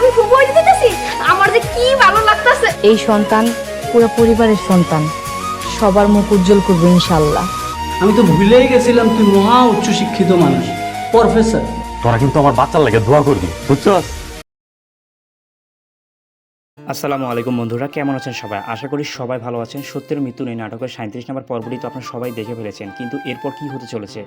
আমি ফুপু হইতে দিতেছি। আমার যে কি ভালো লাগতেছে। এই সন্তান পুরো পরিবারের সন্তান, সবার মুখ উজ্জ্বল করবে ইনশাআল্লাহ। আমি তো ভুলেই গেছিলাম তুই মহা উচ্চ শিক্ষিত মানুষ, প্রফেসর। তোরা কিন্তু আমার বাচ্চার লাগে দোয়া করবি, বুঝছস? আসসালামু আলাইকুম বন্ধুরা, কেমন আছেন সবাই? আশা করি সবাই ভালো আছেন। সত্যের মৃত্যু নেই নাটকের 37 নম্বর পর্বটি তো আপনারা সবাই দেখে ফেলেছেন, কিন্তু এরপর কি হতে চলেছে?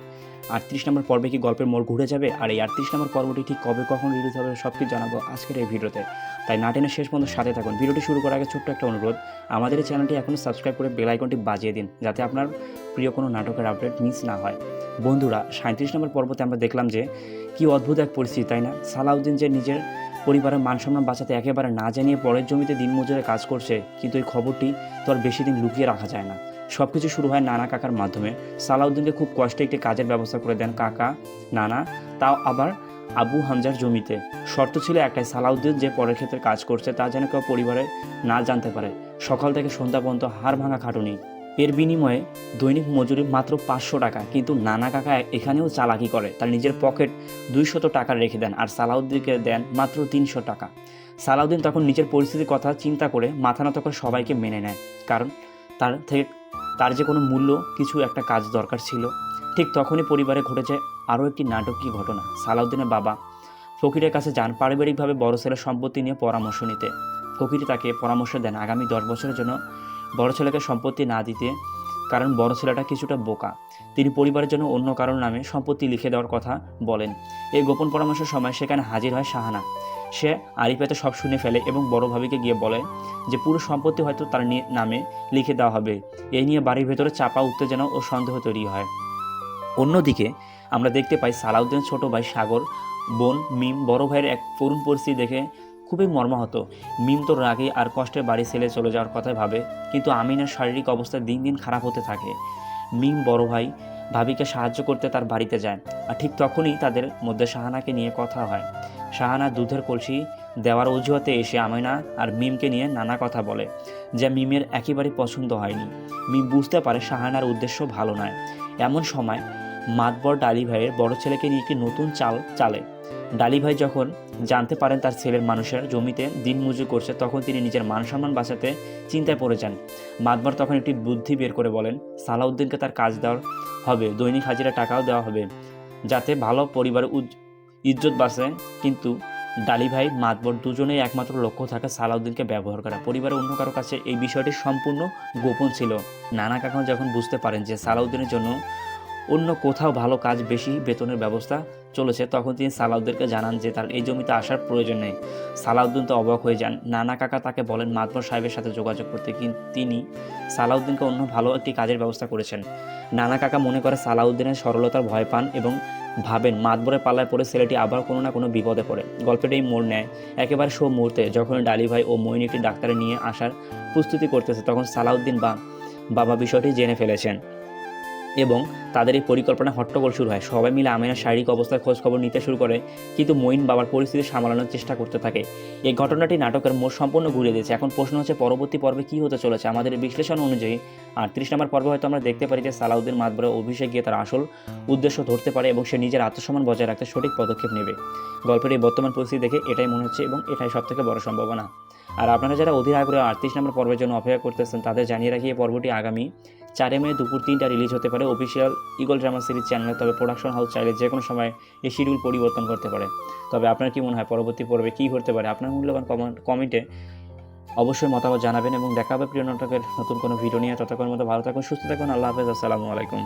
38 নম্বর পর্বে কি গল্পের মোড় ঘুরে যাবে? আর এই 38 নম্বর পর্বটি ঠিক কবে কখন রিলিজ হবে সব কিছু জানাবো আজকের এই ভিডিওতে। তাই না টেনে শেষ পর্যন্ত সাথে থাকুন। ভিডিওটি শুরু করার আগে ছোট্ট একটা অনুরোধ, আমাদের এই চ্যানেলটি এখনও সাবস্ক্রাইব করে বেল আইকনটি বাজিয়ে দিন, যাতে আপনার প্রিয় কোনো নাটকের আপডেট মিস না হয়। বন্ধুরা, 37 নম্বর পর্বতে আমরা দেখলাম যে কি অদ্ভুত এক পরিস্থিতি, তাই না? সালাউদ্দিন যে নিজের পরিবারের মান সম্মান বাঁচাতে একেবারে না জানিয়ে পরের জমিতে দিনমজুরে কাজ করছে, কিন্তু এই খবরটি তো আর বেশি দিন লুকিয়ে রাখা যায় না। সব কিছু শুরু হয় নানা কাকার মাধ্যমে। সালাউদ্দিনকে খুব কষ্টে একটি কাজের ব্যবস্থা করে দেন কাকা নানা, তাও আবার আবু হামজার জমিতে। শর্ত ছিল একটাই, সালাউদ্দিন যে পরের ক্ষেত্রে কাজ করছে তা যেন কেউ পরিবারে না জানতে পারে। সকাল থেকে সন্ধ্যা পর্যন্ত হাড় ভাঙা খাটুনি, এর বিনিময়ে দৈনিক মজুরি মাত্র 500 টাকা। কিন্তু নানা কাকা এখানেও চালাকি করে, তার নিজের পকেট 200 টাকা রেখে দেন আর সালাউদ্দিনকে দেন মাত্র 300 টাকা। সালাউদ্দিন তখন নিজের পরিস্থিতির কথা চিন্তা করে মাথা নত করে সবাইকে মেনে নেয়, কারণ তার যে কোনো মূল্য কিছু একটা কাজ দরকার ছিল। ঠিক তখনই পরিবারে ঘটে যায় আরও একটি নাটকীয় ঘটনা। সালাউদ্দিনের বাবা ফকিরের কাছে যান পারিবারিকভাবে বড় ছেলের সম্পত্তি নিয়ে পরামর্শ নিতে। ফকির তাকে পরামর্শ দেন আগামী 10 বছরের জন্য বড় ছেলেকে সম্পত্তি না দিতে, কারণ বড় ছেলেটা কিছুটা বোকা। তিনি পরিবারের জন্য অন্য কারোর নামে সম্পত্তি লিখে দেওয়ার কথা বলেন। এই গোপন পরামর্শের সময় সেখানে হাজির হয় শাহানা। সে আরিফাতে সব শুনে ফেলে এবং বড় ভাবিকে গিয়ে বলে যে পুরো সম্পত্তি হয়তো তার নামে লিখে দেওয়া হবে। এই নিয়ে বাড়ির ভেতরে চাপা উত্তেজনা ও সন্দেহ তৈরি হয়। অন্যদিকে আমরা দেখতে পাই সালাউদ্দিনের ছোট ভাই সাগর, বোন মিম বড় ভাইয়ের এক করুণ পরিস্থিতি দেখে খুবই মর্মাহত। মিম তো রাগে আর কষ্টে বাড়ি ছেড়ে চলে যাওয়ার কথাই ভাবে, কিন্তু আমিনার শারীরিক অবস্থা দিন দিন খারাপ হতে থাকে। মিম বড় ভাই ভাবিকে সাহায্য করতে তার বাড়িতে যায়, আর ঠিক তখনই তাদের মধ্যে শাহানাকে নিয়ে কথা হয়। শাহানা দুধের কলসি দেওয়ার অজুহাতে এসে আমিনা আর মিমকে নিয়ে নানা কথা বলে, যা মিমের একেবারেই পছন্দ হয়নি। মিম বুঝতে পারে শাহানার উদ্দেশ্য ভালো নয়। এমন সময় মাতবর ডালি ভাইয়ের বড় ছেলেকে নিয়ে একটি নতুন চালে। ডালি ভাই যখন জানতে পারেন তার ছেলের মানুষের জমিতে দিনমজুর করছে, তখন তিনি নিজের মান সম্মান বাঁচাতে চিন্তায় পড়ে যান। মাতবর তখন একটি বুদ্ধি বের করে বলেন সালাউদ্দিনকে তার কাজ দেওয়ার হবে, দৈনিক হাজিরা টাকাও দেওয়া হবে, যাতে ভালো পরিবারের ইজ্জত বাঁচে। কিন্তু ডালি ভাই মাতবর দুজনেই একমাত্র লক্ষ্য থাকে সালাউদ্দিনকে ব্যবহার করা। পরিবারের অন্য কারো কাছে এই বিষয়টি সম্পূর্ণ গোপন ছিল। নানা কাকা যখন বুঝতে পারেন যে সালাউদ্দিনের জন্য অন্য কোথাও ভালো কাজ বেশি বেতনের ব্যবস্থা চলেছে, তখন তিনি সালাউদ্দিনকে জানান যে তার এই জমিতে আসার প্রয়োজন নেই। সালাউদ্দিন তো অবাক হয়ে যান। নানা কাকা তাকে বলেন মাতবর সাহেবের সাথে যোগাযোগ করতে, কিন্তু তিনি সালাউদ্দিনকে অন্য ভালো একটি কাজের ব্যবস্থা করেছেন। নানা কাকা মনে করে সালাউদ্দিনের সরলতার ভয় পান এবং ভাবেন মাতবরের পাল্লায় পড়ে ছেলেটি আবার কোনো না কোনো বিপদে পড়ে। গল্পের এই মোড় নেয় একেবারে মুহূর্তে, যখন ডালি ভাই ও মঈন একটি ডাক্তারে নিয়ে আসার প্রস্তুতি করতেছে, তখন সালাউদ্দিন বাবা বিষয়টি জেনে ফেলেছেন এবং তাদের এই পরিকল্পনা হট্টগোল শুরু হয়। সবাই মিলে আমিনার শারীরিক অবস্থার খোঁজ খবর নিতে শুরু করে, কিন্তু মঈন বাবার পরিস্থিতি সামলানোর চেষ্টা করতে থাকে। এই ঘটনাটি নাটকের মোড় সম্পূর্ণ ঘুরিয়ে দিয়েছে। এখন প্রশ্ন হচ্ছে পরবর্তী পর্বে কী হতে চলেছে। আমাদের বিশ্লেষণ অনুযায়ী 38 নম্বর পর্বে হয়তো আমরা দেখতে পারি যে সালাউদ্দিন মাতবরের অভিষেক গিয়ে তার আসল উদ্দেশ্য ধরতে পারে এবং সে নিজের আত্মসম্মান বজায় রাখতে সঠিক পদক্ষেপ নেবে। গল্পের এই বর্তমান পরিস্থিতি দেখে এটাই মনে হচ্ছে এবং এটাই সবথেকে বড় সম্ভাবনা। আর আপনারা যারা অধীর আগ্রহে 38 নম্বর পর্বের জন্য অপেক্ষা করতেছেন, তাদের জানিয়ে রাখি এই পর্বটি আগামী 4 মে দুপুর 3টা রিলিজ হতে পারে অফিসিয়াল ইগল ড্রামা সিরিজ চ্যানেলে। তবে প্রোডাকশন হাউস চাইলে যে কোনো সময় এই শিডিউল পরিবর্তন করতে পারে। তবে আপনার কি মনে হয় পরবর্তী পর্বে কী হতে পারে? আপনার মূল্যবান কমেন্টে অবশ্যই মতামত জানাবেন এবং দেখা হবে প্রিয় নাটকের নতুন কোনো ভিডিও নিয়ে। ততক্ষণ মতো ভালো থাকুন, সুস্থ থাকুন। আল্লাহ হাফেজ, আসসালামু আলাইকুম।